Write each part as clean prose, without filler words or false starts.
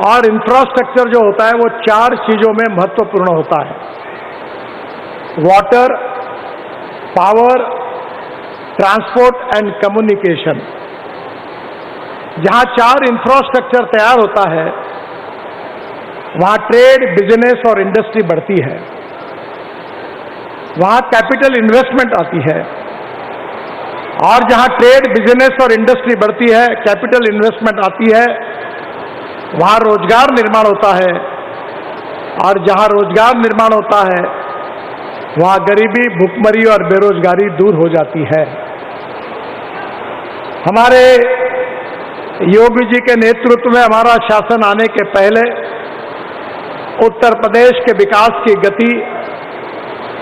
और इंफ्रास्ट्रक्चर जो होता है वो 4 चीजों में महत्वपूर्ण होता है: water, power, transport and communication. जहां 4 इंफ्रास्ट्रक्चर तैयार होता है वहां ट्रेड, बिजनेस और इंडस्ट्री बढ़ती है, वहां कैपिटल इन्वेस्टमेंट आती है, और जहां ट्रेड, बिजनेस और इंडस्ट्री बढ़ती है, कैपिटल इन्वेस्टमेंट आती है, वहां रोजगार निर्माण होता है, और जहां रोजगार निर्माण होता है वहां गरीबी, भुखमरी और बेरोजगारी दूर हो जाती है। हमारे योगी जी के नेतृत्व में हमारा शासन आने के पहले उत्तर प्रदेश के विकास की गति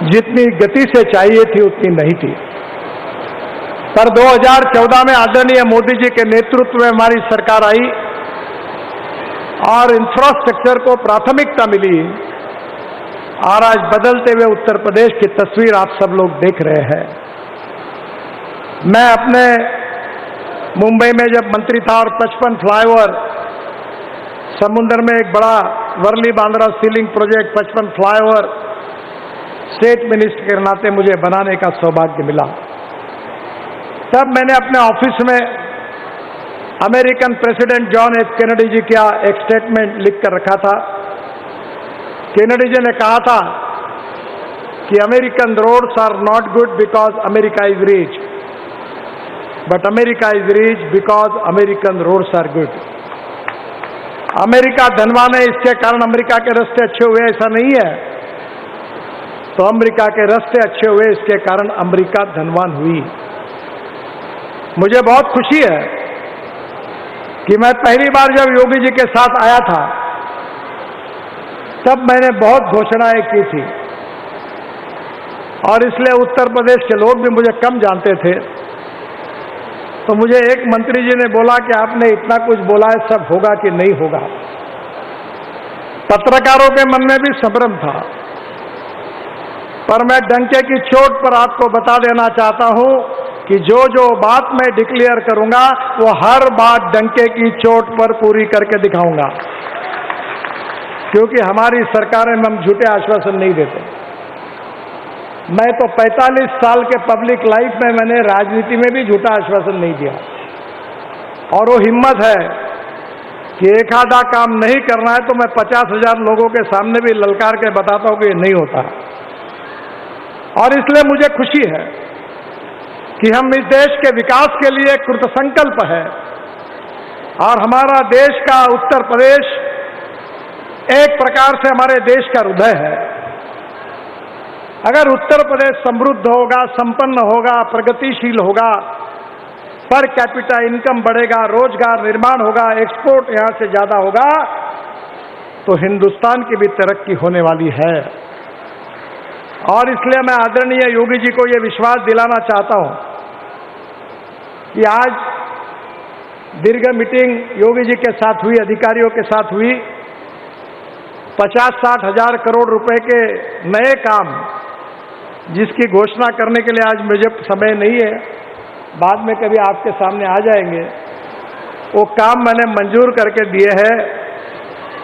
जितनी गति से चाहिए थी उतनी नहीं थी। पर 2014 में आदरणीय मोदी जी के नेतृत्व में हमारी सरकार आई और इंफ्रास्ट्रक्चर को प्राथमिकता मिली, और आज बदलते हुए उत्तर प्रदेश की तस्वीर आप सब लोग देख रहे हैं। मैं अपने मुंबई में जब मंत्री था और 55 फ्लाईओवर, समुद्र में एक बड़ा Worli Bandra sea link project 55 flyover state minister के नाते मुझे बनाने का सौभाग्य मिला। तब मैंने अपने ऑफिस में American president John F Kennedy ji का एक स्टेटमेंट लिखकर रखा था। कैनेडी जी ने कहा था कि American roads are not good because America is rich, but America is rich because American roads are good. America धनवान है इसके कारण अमेरिका के रास्ते अच्छे हुए, ऐसा नहीं है। तो अमेरिका के रास्ते अच्छे हुए इसके कारण अमेरिका धनवान हुई। मुझे बहुत खुशी है कि मैं पहली बार जब योगी जी के साथ आया था तब मैंने बहुत घोषणाएं की थी, और इसलिए उत्तर प्रदेश के लोग भी मुझे कम जानते थे। तो मुझे एक मंत्री जी ने बोला कि आपने इतना कुछ बोला है, सब होगा कि नहीं होगा। पत्रकारों के मन में भी संभ्रम था, पर मैं डंके की चोट पर आपको बता देना चाहता हूं कि जो जो बात मैं डिक्लेयर करूंगा वो हर बात डंके की चोट पर पूरी करके दिखाऊंगा, क्योंकि हमारी सरकारें में हम झूठे आश्वासन नहीं देते। मैं तो 45 साल के पब्लिक लाइफ में मैंने राजनीति में भी झूठा आश्वासन नहीं दिया, और वो हिम्मत है कि एक आधा काम नहीं करना है तो मैं 50,000 लोगों के सामने भी ललकार के बताता हूं कि ये नहीं होता। और इसलिए मुझे खुशी है कि हम इस देश के विकास के लिए कृतसंकल्प है, और हमारा देश का उत्तर प्रदेश एक प्रकार से हमारे देश का हृदय है। अगर उत्तर प्रदेश समृद्ध होगा, संपन्न होगा, प्रगतिशील होगा, पर कैपिटा इनकम बढ़ेगा, रोजगार निर्माण होगा, एक्सपोर्ट यहां से ज्यादा होगा, तो हिंदुस्तान की भी तरक्की होने वाली है। और इसलिए मैं आदरणीय योगी जी को यह विश्वास दिलाना चाहता हूं कि आज दीर्घ मीटिंग योगी जी के साथ हुई, अधिकारियों के साथ हुई, 50-60 हजार करोड़ रुपए के नए काम जिसकी घोषणा करने के लिए आज मुझे समय नहीं है, बाद में कभी आपके सामने आ जाएंगे, वो काम मैंने मंजूर करके दिए हैं।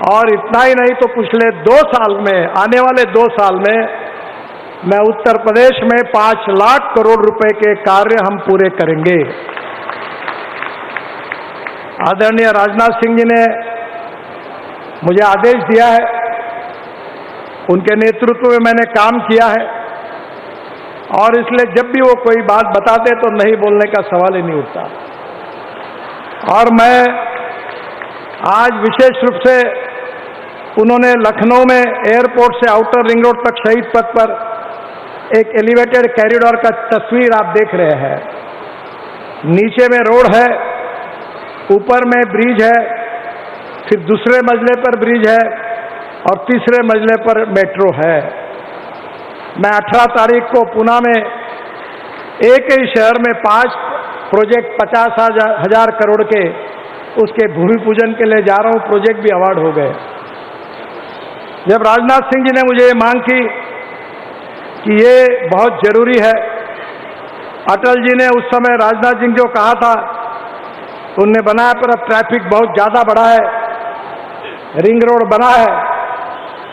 और इतना ही नहीं तो पिछले 2 साल में, आने वाले 2 साल में मैं उत्तर प्रदेश में 5 लाख करोड़ रुपए के कार्य हम पूरे करेंगे। आदरणीय राजनाथ सिंह जी ने मुझे आदेश दिया है, उनके नेतृत्व में मैंने काम किया है, और इसलिए जब भी वो कोई बात बताते तो नहीं बोलने का सवाल ही नहीं उठता। और मैं आज विशेष रूप से उन्होंने लखनऊ में एयरपोर्ट से आउटर रिंग रोड तक शहीद पथ पर एक एलिवेटेड कॉरिडोर का तस्वीर आप देख रहे हैं। नीचे में रोड है, ऊपर में ब्रिज है, फिर दूसरे मंजिले पर ब्रिज है, और तीसरे मंजिले पर मेट्रो है। मैं 18 तारीख को पुणे में एक ही शहर में 5 प्रोजेक्ट 50,000 करोड़ के उसके भूमि पूजन के लिए जा रहा हूं। प्रोजेक्ट भी अवार्ड हो गए। जब राजनाथ सिंह जी ने मुझे ये मांग की कि ये बहुत जरूरी है, अटल जी ने उस समय राजनाथ सिंह जो कहा था उनने बनाया, पर अब ट्रैफिक बहुत ज्यादा बढ़ा है, रिंग रोड बना है,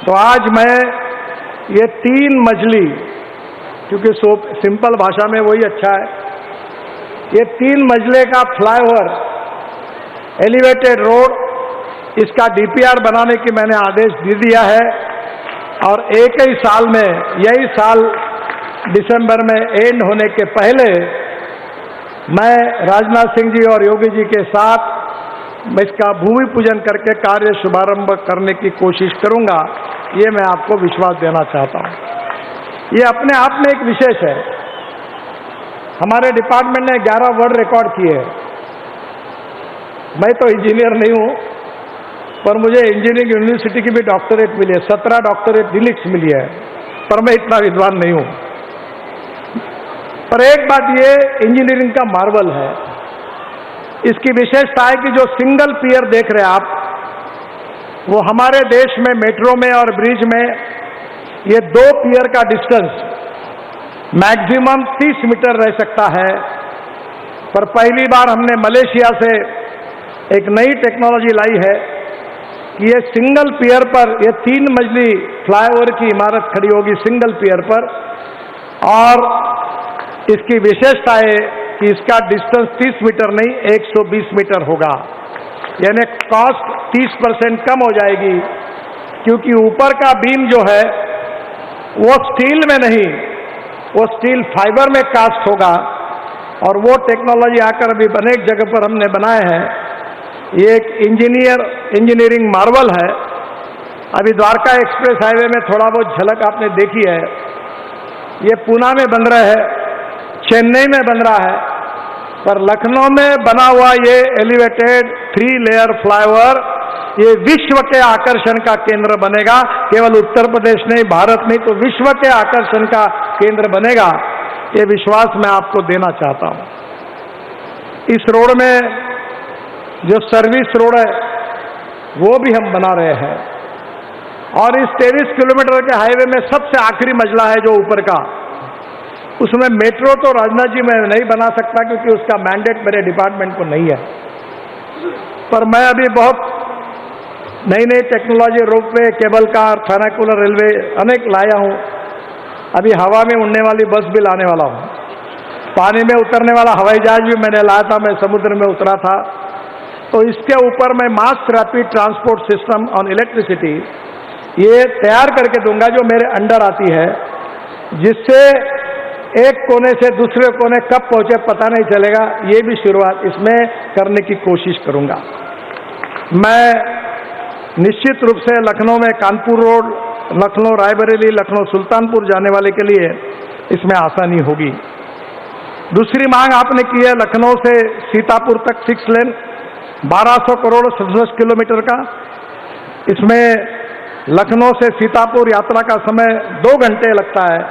तो आज मैं ये 3 मंजिली, क्योंकि सिंपल भाषा में वही अच्छा है, ये 3 मंजिले का फ्लाईओवर एलिवेटेड रोड, इसका डीपीआर बनाने की मैंने आदेश दे दिया है और एक ही साल में, यही साल दिसंबर में एंड होने के पहले मैं राजनाथ सिंह जी और योगी जी के साथ मैं इसका भूमि पूजन करके कार्य शुभारंभ करने की कोशिश करूंगा। ये मैं आपको विश्वास देना चाहता हूं। ये अपने आप में एक विशेष है। हमारे डिपार्टमेंट ने 11 वर्ल्ड रिकॉर्ड किए हैं। मैं तो इंजीनियर नहीं हूं, पर मुझे इंजीनियरिंग यूनिवर्सिटी की भी डॉक्टरेट मिली है, 17 डॉक्टरेट डिलिक्स मिली है, पर मैं इतना विद्वान नहीं हूं। पर एक बात ये इंजीनियरिंग का मार्वल है, इसकी विशेषता है कि जो सिंगल पियर देख रहे हैं आप, वो हमारे देश में मेट्रो में और ब्रिज में ये 2 पियर का डिस्टेंस मैक्सिमम 30 मीटर रह सकता है। पर पहली बार हमने मलेशिया से एक नई टेक्नोलॉजी लाई है कि ये सिंगल पियर पर ये 3 मंजिली फ्लाईओवर की इमारत खड़ी होगी सिंगल पियर पर, और इसकी विशेषता है कि इसका डिस्टेंस 30 मीटर नहीं 120 मीटर होगा, यानी कॉस्ट 30% कम हो जाएगी, क्योंकि ऊपर का बीम जो है वो स्टील में नहीं, वो स्टील फाइबर में कास्ट होगा, और वो टेक्नोलॉजी आकर अभी अनेक जगह पर हमने बनाए हैं। ये एक इंजीनियरिंग मार्वल है। अभी द्वारका एक्सप्रेस हाईवे में थोड़ा बहुत झलक आपने देखी है। ये पूना में बन रहा है, चेन्नई में बन रहा है, पर लखनऊ में बना हुआ ये एलिवेटेड 3 लेयर फ्लाईओवर ये विश्व के आकर्षण का केंद्र बनेगा। केवल उत्तर प्रदेश नहीं, भारत नहीं, तो विश्व के आकर्षण का केंद्र बनेगा। ये विश्वास मैं आपको देना चाहता हूं। इस रोड में जो सर्विस रोड है वो भी हम बना रहे हैं, और इस 23 किलोमीटर के हाईवे में सबसे आखिरी मंजिला है जो ऊपर का, उसमें मेट्रो तो राजनाथ जी मैं नहीं बना सकता क्योंकि उसका मैंडेट मेरे डिपार्टमेंट को नहीं है। पर मैं अभी बहुत नई नई technology, ropeway, cable car, funicular railway अनेक लाया हूं। अभी हवा में उड़ने वाली बस भी लाने वाला हूं। पानी में उतरने वाला हवाई जहाज भी मैंने लाया था, मैं समुद्र में उतरा था। तो इसके ऊपर मैं mass rapid transport system on electricity ये तैयार करके दूंगा, जो मेरे अंडर आती है, जिससे एक कोने से दूसरे कोने कब पहुंचे पता नहीं चलेगा। ये भी शुरुआत इसमें करने की कोशिश करूंगा। मैं निश्चित रूप से लखनऊ में कानपुर रोड, लखनऊ रायबरेली, लखनऊ सुल्तानपुर जाने वाले के लिए इसमें आसानी होगी। दूसरी मांग आपने की है लखनऊ से सीतापुर तक 6 लेन 1200 करोड़ 67 किलोमीटर का। इसमें लखनऊ से सीतापुर यात्रा का समय 2 घंटे लगता है,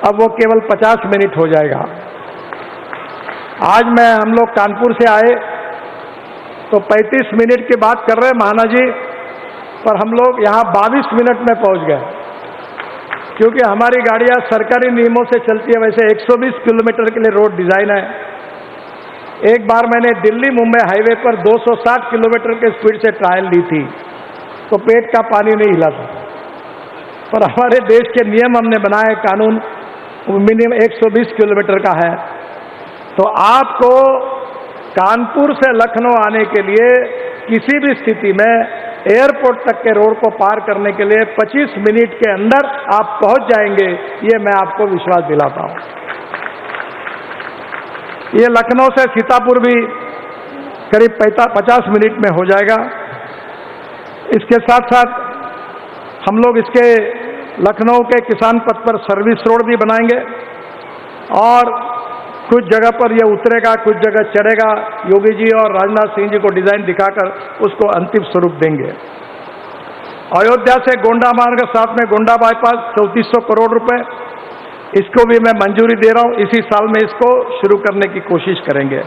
अब वो केवल 50 मिनट हो जाएगा। आज हम लोग कानपुर से आए तो 35 मिनट की बात कर रहे हैं महाना जी, पर हम लोग यहाँ 22 मिनट में पहुँच गए, क्योंकि हमारी गाड़ियाँ सरकारी नियमों से चलती है। वैसे 120 किलोमीटर के लिए रोड डिज़ाइन है। एक बार मैंने दिल्ली मुंबई हाईवे पर 260 किलोमीटर के स्पीड से ट्रायल ली थी, तो पेट का पानी नहीं हिला था। पर हमारे देश के नियम हमने बनाए, कानून मिनिमम 120 किलोमीटर का है। तो आपको कानपुर से लखनऊ आने के लिए किसी भी स्थिति में एयरपोर्ट तक के रोड को पार करने के लिए 25 मिनट के अंदर आप पहुंच जाएंगे, ये मैं आपको विश्वास दिलाता हूं। ये लखनऊ से सीतापुर भी करीब 50 मिनट में हो जाएगा। इसके साथ साथ हम लोग इसके लखनऊ के किसान पथ पर सर्विस रोड भी बनाएंगे, और कुछ जगह पर यह उतरेगा, कुछ जगह चढ़ेगा। योगी जी और राजनाथ सिंह जी को डिजाइन दिखाकर उसको अंतिम स्वरूप देंगे। अयोध्या से गोंडा मार्ग, साथ में गोंडा बाईपास 3400 करोड़ रुपए, इसको भी मैं मंजूरी दे रहा हूं। इसी साल में इसको शुरू करने की कोशिश करेंगे।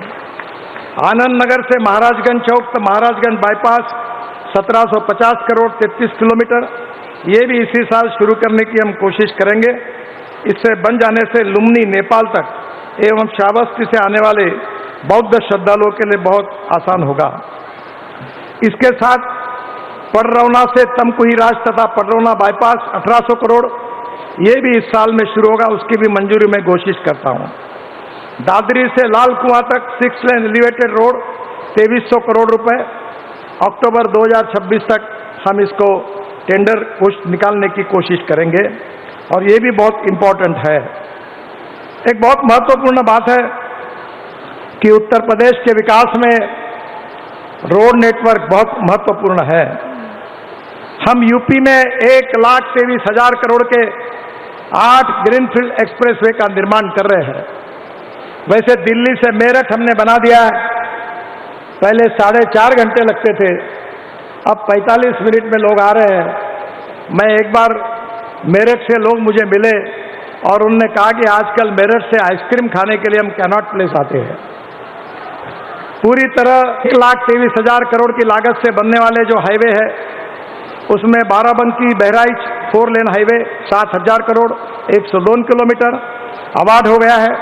आनंद नगर से महाराजगंज चौक तक महाराजगंज बाईपास 1750 करोड़ 33 किलोमीटर, ये भी इसी साल शुरू करने की हम कोशिश करेंगे। इससे बन जाने से लुम्नी नेपाल तक एवं श्रावस्ती से आने वाले बौद्ध श्रद्धालुओं के लिए बहुत आसान होगा। इसके साथ पडरौना से तमकुही राज तथा पडरौना बाईपास 1800 करोड़, ये भी इस साल में शुरू होगा, उसकी भी मंजूरी मैं घोषित करता हूं। दादरी से लाल कुआं तक 6 लेन एलिवेटेड रोड 2300 करोड़ रुपए, अक्टूबर 2026 तक हम इसको टेंडर निकालने की कोशिश करेंगे और ये भी बहुत इंपॉर्टेंट है। एक बहुत महत्वपूर्ण बात है कि उत्तर प्रदेश के विकास में रोड नेटवर्क बहुत महत्वपूर्ण है। हम यूपी में 1,23,000 करोड़ के 8 ग्रीनफील्ड एक्सप्रेसवे का निर्माण कर रहे हैं। वैसे दिल्ली से मेरठ हमने बना दिया है, पहले 4.5 घंटे लगते थे, अब 45 मिनट में लोग आ रहे हैं। मैं एक बार मेरठ से लोग मुझे मिले और उन्होंने कहा कि आजकल मेरठ से आइसक्रीम खाने के लिए हम कैनॉट प्लेस आते हैं। पूरी तरह 1,23,000 करोड़ की लागत से बनने वाले जो हाईवे है उसमें Barabanki Bahraich 4 lane highway 7,000 crore 102 kilometre award हो गया है,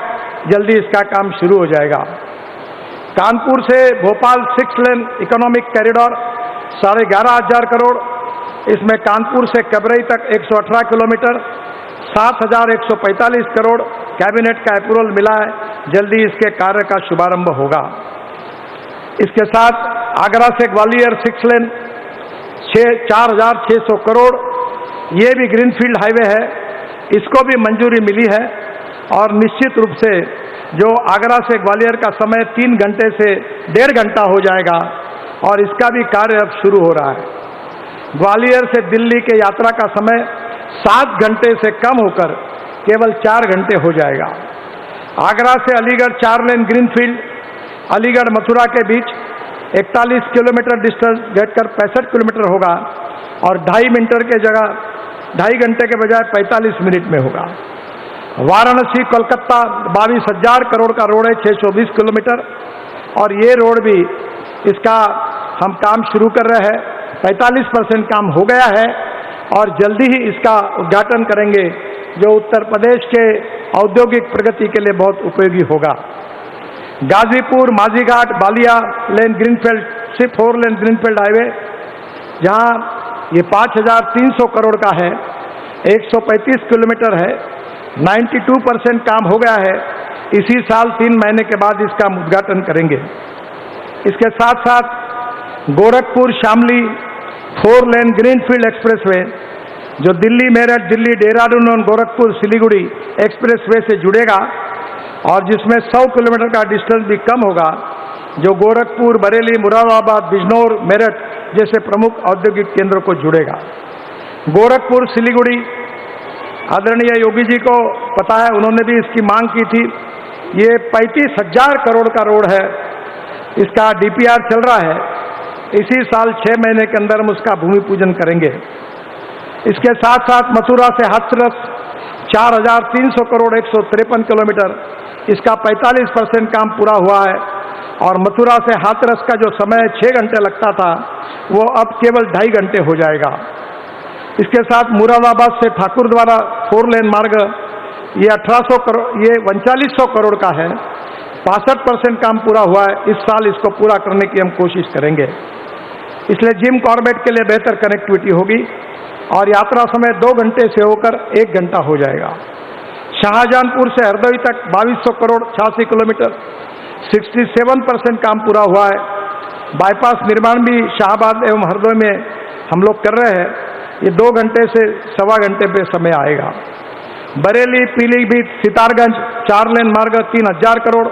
जल्दी इसका काम शुरू हो जाएगा। कानपुर से भोपाल 6 लेन इकोनॉमिक कॉरिडोर 11,500 करोड़, इसमें कानपुर से कबरई तक 118 किलोमीटर 7,145 करोड़ कैबिनेट का अप्रूवल मिला है, जल्दी इसके कार्य का शुभारंभ होगा। इसके साथ आगरा से ग्वालियर 6 लेन 4,600 करोड़, ये भी ग्रीनफील्ड हाईवे है, इसको भी मंजूरी मिली है और निश्चित रूप से जो आगरा से ग्वालियर का समय 3 घंटे से 1.5 घंटा हो जाएगा और इसका भी कार्य अब शुरू हो रहा है। ग्वालियर से दिल्ली के यात्रा का समय 7 घंटे से कम होकर केवल 4 घंटे हो जाएगा। आगरा से अलीगढ़ 4 लेन ग्रीनफील्ड अलीगढ़ मथुरा के बीच 41 किलोमीटर डिस्टेंस घटकर 65 किलोमीटर होगा और 2.5 घंटे के बजाय 45 मिनट में होगा। वाराणसी कोलकाता 22,000 करोड़ का रोड है 620 किलोमीटर और ये रोड भी इसका हम काम शुरू कर रहे हैं, 45% काम हो गया है और जल्दी ही इसका उद्घाटन करेंगे, जो उत्तर प्रदेश के औद्योगिक प्रगति के लिए बहुत उपयोगी होगा। Ghazipur Majhighat Ballia lane greenfield 4 lane greenfield highway, जहां ये 5,300 करोड़ का है, 135 किलोमीटर है, 92% काम हो गया है, इसी साल 3 महीने के बाद इसका उद्घाटन करेंगे। इसके साथ साथ Gorakhpur Shamli 4 lane greenfield expressway, जो दिल्ली मेरठ दिल्ली देहरादून और गोरखपुर सिलीगुड़ी एक्सप्रेसवे से जुड़ेगा और जिसमें 100 किलोमीटर का डिस्टेंस भी कम होगा, जो गोरखपुर बरेली मुरादाबाद बिजनौर मेरठ जैसे प्रमुख औद्योगिक केंद्रों को जुड़ेगा। गोरखपुर सिलीगुड़ी आदरणीय योगी जी को पता है, उन्होंने भी इसकी मांग की थी। ये 35,000 करोड़ का रोड है, इसका डीपीआर चल रहा है, इसी साल 6 महीने के अंदर हम उसका भूमि पूजन करेंगे। इसके साथ साथ मथुरा से हाथरस 4,300 करोड़ 153 किलोमीटर, इसका 45% काम पूरा हुआ है और मथुरा से हाथरस का जो समय 6 घंटे लगता था वो अब केवल 2.5 घंटे हो जाएगा। इसके साथ मुरादाबाद से ठाकुर द्वारा 4 लेन मार्ग, ये 1800 करोड़, ये 3900 करोड़ का है, 65% काम पूरा हुआ है, इस साल इसको पूरा करने की हम कोशिश करेंगे। इसलिए जिम कॉर्बेट के लिए बेहतर कनेक्टिविटी होगी और यात्रा समय 2 घंटे से होकर 1 घंटा हो जाएगा। शाहजहांपुर से हरदोई तक 2200 करोड़ 86 किलोमीटर, 67% काम पूरा हुआ है। बाईपास निर्माण भी शाहबाद एवं हरदोई में हम लोग कर रहे हैं, ये 2 घंटे से 1.25 घंटे पे समय आएगा। बरेली पीलीभीत सितारगंज 4 लेन मार्ग 3,000 करोड़,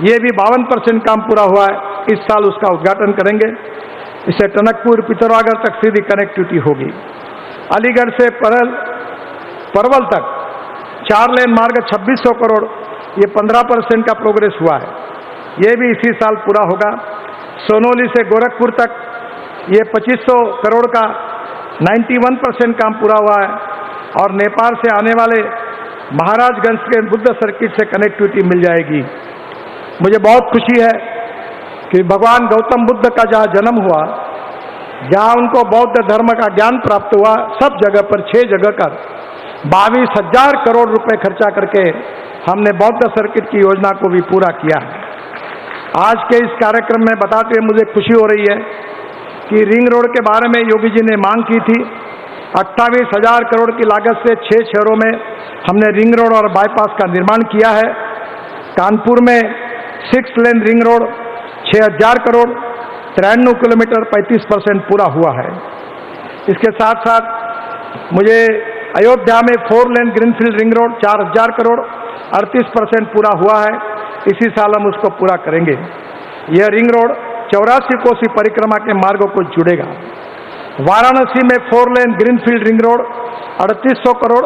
ये भी 52% काम पूरा हुआ है, इस साल उसका उद्घाटन करेंगे। इससे टनकपुर पिथौरागढ़ तक सीधी कनेक्टिविटी होगी। अलीगढ़ से परवल तक 4 लेन मार्ग 2600 करोड़, ये 15% का प्रोग्रेस हुआ है, ये भी इसी साल पूरा होगा। सोनौली से गोरखपुर तक ये 2500 करोड़ का 91% काम पूरा हुआ है और नेपाल से आने वाले महाराजगंज के बुद्ध सर्किट से कनेक्टिविटी मिल जाएगी। मुझे बहुत खुशी है कि भगवान गौतम बुद्ध का जहाँ जन्म हुआ, जहाँ उनको बौद्ध धर्म का ज्ञान प्राप्त हुआ, सब जगह पर 6 जगह कर 22,000 करोड़ रुपए खर्चा करके हमने बौद्ध सर्किट की योजना को भी पूरा किया है। आज के इस कार्यक्रम में बताते हुए मुझे खुशी हो रही है कि रिंग रोड के बारे में योगी जी ने मांग की थी। 28,000 करोड़ की लागत से 6 शहरों में हमने रिंग रोड और बाईपास का निर्माण किया है। कानपुर में 6 lane ring road 6,000 crore 93 kilometre 35% पूरा हुआ है। इसके साथ साथ मुझे अयोध्या में 4 lane greenfield ring road 4,000 crore 38% पूरा हुआ है। इसी साल हम उसको पूरा करेंगे। यह रिंग रोड 84 कोसी परिक्रमा के मार्गों को जुड़ेगा। वाराणसी में 4 lane greenfield ring road 3800 crore,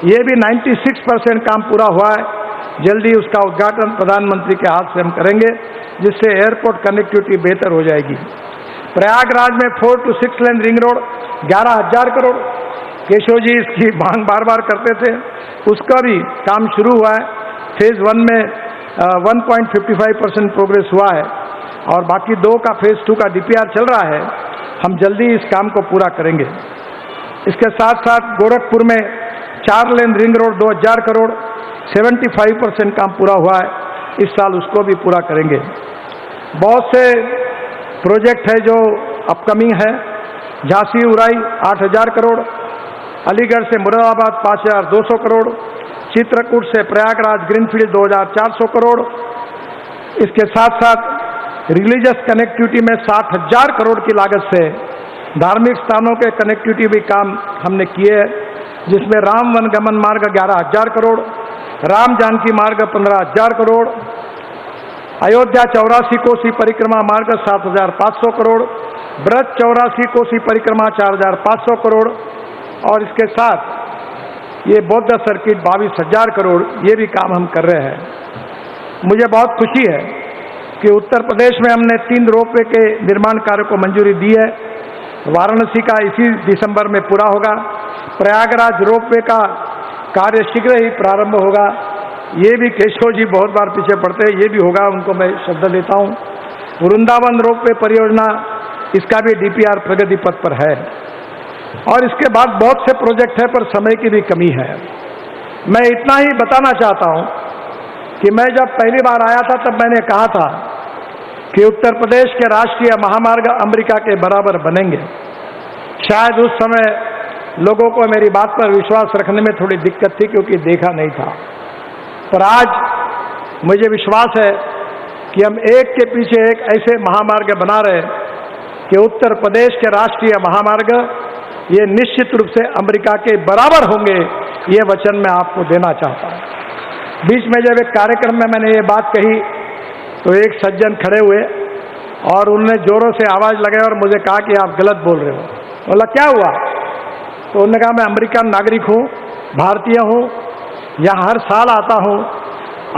ये भी 96% काम पूरा हुआ है। जल्दी उसका उद्घाटन प्रधानमंत्री के हाथ से हम करेंगे, जिससे एयरपोर्ट कनेक्टिविटी बेहतर हो जाएगी। प्रयागराज में 4 to 6 lane ring road 11,000 crore, Keshav ji इसकी मांग बार बार करते थे, उसका भी काम शुरू हुआ है। फेज 1 में 1.55% प्रोग्रेस हुआ है और बाकी 2 का फेज 2 का DPR चल रहा है। हम जल्दी इस काम को पूरा करेंगे। इसके साथ साथ गोरखपुर में 4 लेन रिंग रोड 2,000 करोड़ 75% काम पूरा हुआ है। इस साल उसको भी पूरा करेंगे। बहुत से प्रोजेक्ट है जो अपकमिंग है। झांसी उराई 8,000 करोड़, अलीगढ़ से मुरादाबाद 5,200 करोड़, चित्रकूट से प्रयागराज ग्रीनफील्ड 2,400 करोड़। इसके साथ साथ रिलीजियस कनेक्टिविटी में 60,000 करोड़ की लागत से धार्मिक स्थानों के कनेक्टिविटी भी काम हमने किए हैं, जिसमें राम वनगमन मार्ग 11,000 करोड़, राम जानकी मार्ग 15,000 करोड़, अयोध्या 84 कोसी परिक्रमा मार्ग 7,500 करोड़, ब्रज 84 कोसी परिक्रमा 4,500 करोड़ और इसके साथ ये बौद्ध सर्किट 22,000 करोड़, ये भी काम हम कर रहे हैं। मुझे बहुत खुशी है कि उत्तर प्रदेश में हमने 3 रोपवे के निर्माण कार्य को मंजूरी दी है। वाराणसी का इसी दिसंबर में पूरा होगा। प्रयागराज रोपवे का कार्य शीघ्र ही प्रारंभ होगा। ये भी केशव जी बहुत बार पीछे पड़ते हैं, ये भी होगा, उनको मैं श्रद्धा देता हूँ। वृंदावन रोपवे परियोजना, इसका भी DPR प्रगति पथ पर है और इसके बाद बहुत से प्रोजेक्ट है, पर समय की भी कमी है। मैं इतना ही बताना चाहता हूँ कि मैं जब पहली बार आया था तब मैंने कहा था कि उत्तर प्रदेश के राष्ट्रीय महामार्ग अमेरिका के बराबर बनेंगे। शायद उस समय लोगों को मेरी बात पर विश्वास रखने में थोड़ी दिक्कत थी, क्योंकि देखा नहीं था। पर आज मुझे विश्वास है कि हम एक के पीछे एक ऐसे महामार्ग बना रहे कि उत्तर प्रदेश के राष्ट्रीय महामार्ग ये निश्चित रूप से अमेरिका के बराबर होंगे। ये वचन मैं आपको देना चाहता हूँ। बीच में जब एक कार्यक्रम में मैंने ये बात कही तो एक सज्जन खड़े हुए और उन्होंने जोरों से आवाज़ लगाई और मुझे कहा कि आप गलत बोल रहे हो। बोला क्या हुआ? तो उन्होंने कहा मैं अमेरिकन नागरिक हूँ, भारतीय हूँ, यहाँ हर साल आता हूँ।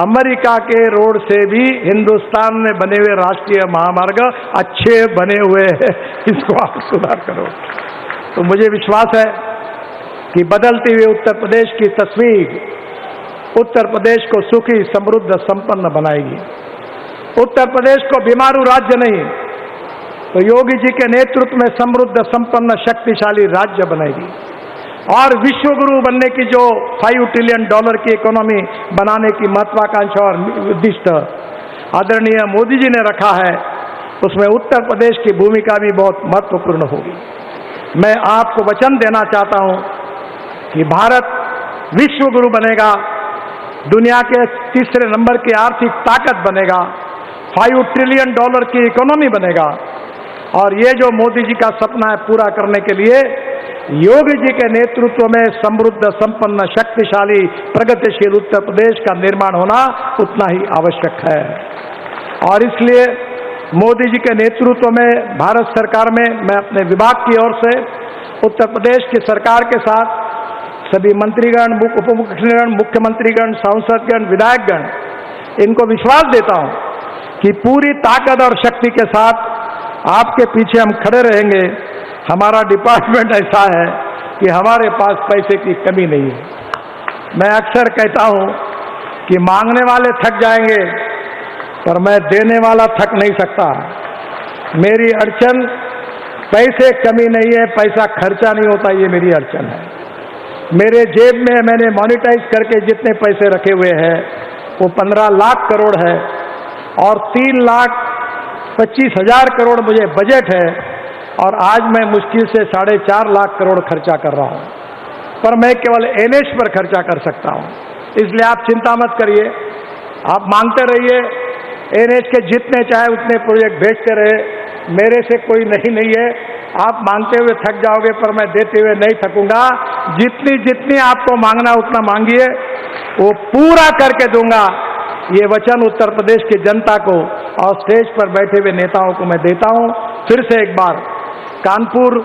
अमेरिका के रोड से भी हिंदुस्तान में बने हुए राष्ट्रीय महामार्ग अच्छे बने हुए हैं, इसको आप सुधार करो। तो मुझे विश्वास है कि बदलते हुए उत्तर प्रदेश की तस्वीर उत्तर प्रदेश को सुखी समृद्ध संपन्न बनाएगी। उत्तर प्रदेश को बीमारू राज्य नहीं, तो योगी जी के नेतृत्व में समृद्ध संपन्न शक्तिशाली राज्य बनेगी और विश्व गुरु बनने की जो $5 ट्रिलियन की इकोनॉमी बनाने की महत्वाकांक्षा और उद्दिष्ट आदरणीय मोदी जी ने रखा है, उसमें उत्तर प्रदेश की भूमिका भी बहुत महत्वपूर्ण होगी। मैं आपको वचन देना चाहता हूं कि भारत विश्व गुरु बनेगा, दुनिया के 3रे नंबर की आर्थिक ताकत बनेगा, $5 ट्रिलियन की इकोनॉमी बनेगा और ये जो मोदी जी का सपना है पूरा करने के लिए योगी जी के नेतृत्व में समृद्ध संपन्न शक्तिशाली प्रगतिशील उत्तर प्रदेश का निर्माण होना उतना ही आवश्यक है। और इसलिए मोदी जी के नेतृत्व में भारत सरकार में मैं अपने विभाग की ओर से उत्तर प्रदेश की सरकार के साथ सभी मंत्रीगण, उप मुख्यमंत्रीगण, मुख्यमंत्रीगण, सांसदगण, विधायकगण, इनको विश्वास देता हूं कि पूरी ताकत और शक्ति के साथ आपके पीछे हम खड़े रहेंगे। हमारा डिपार्टमेंट ऐसा है कि हमारे पास पैसे की कमी नहीं है। मैं अक्सर कहता हूं कि मांगने वाले थक जाएंगे, पर मैं देने वाला थक नहीं सकता। मेरी अड़चन पैसे कमी नहीं है, पैसा खर्चा नहीं होता, ये मेरी अड़चन है। मेरे जेब में मैंने मॉनिटाइज करके जितने पैसे रखे हुए हैं वो 15 लाख करोड़ है और 3,25,000 करोड़ मुझे बजट है। और आज मैं मुश्किल से 4.5 लाख करोड़ खर्चा कर रहा हूं, पर मैं केवल एनएच पर खर्चा कर सकता हूं। इसलिए आप चिंता मत करिए, आप मांगते रहिए, एनएच के जितने चाहे उतने प्रोजेक्ट भेजते रहे, मेरे से कोई नहीं है। आप मांगते हुए थक जाओगे, पर मैं देते हुए नहीं थकूंगा। जितनी जितनी आपको मांगना उतना मांगिए, वो पूरा करके दूंगा। ये वचन उत्तर प्रदेश की जनता को और स्टेज पर बैठे हुए नेताओं को मैं देता हूं। फिर से एक बार, कानपुर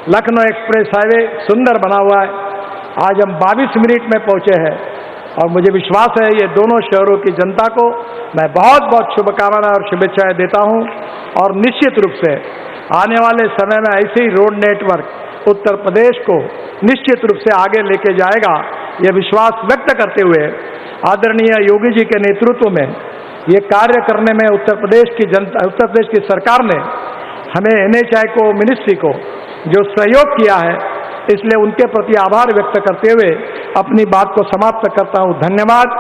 लखनऊ एक्सप्रेस हाईवे सुंदर बना हुआ है। आज हम 22 मिनट में पहुंचे हैं और मुझे विश्वास है ये दोनों शहरों की जनता को मैं बहुत बहुत शुभकामनाएं और शुभेच्छाएं देता हूं। और निश्चित रूप से आने वाले समय में ऐसे ही रोड नेटवर्क उत्तर प्रदेश को निश्चित रूप से आगे लेके जाएगा, यह विश्वास व्यक्त करते हुए आदरणीय योगी जी के नेतृत्व में ये कार्य करने में उत्तर प्रदेश की जनता, उत्तर प्रदेश की सरकार ने हमें एनएचआई को, मिनिस्ट्री को जो सहयोग किया है, इसलिए उनके प्रति आभार व्यक्त करते हुए अपनी बात को समाप्त करता हूं। धन्यवाद।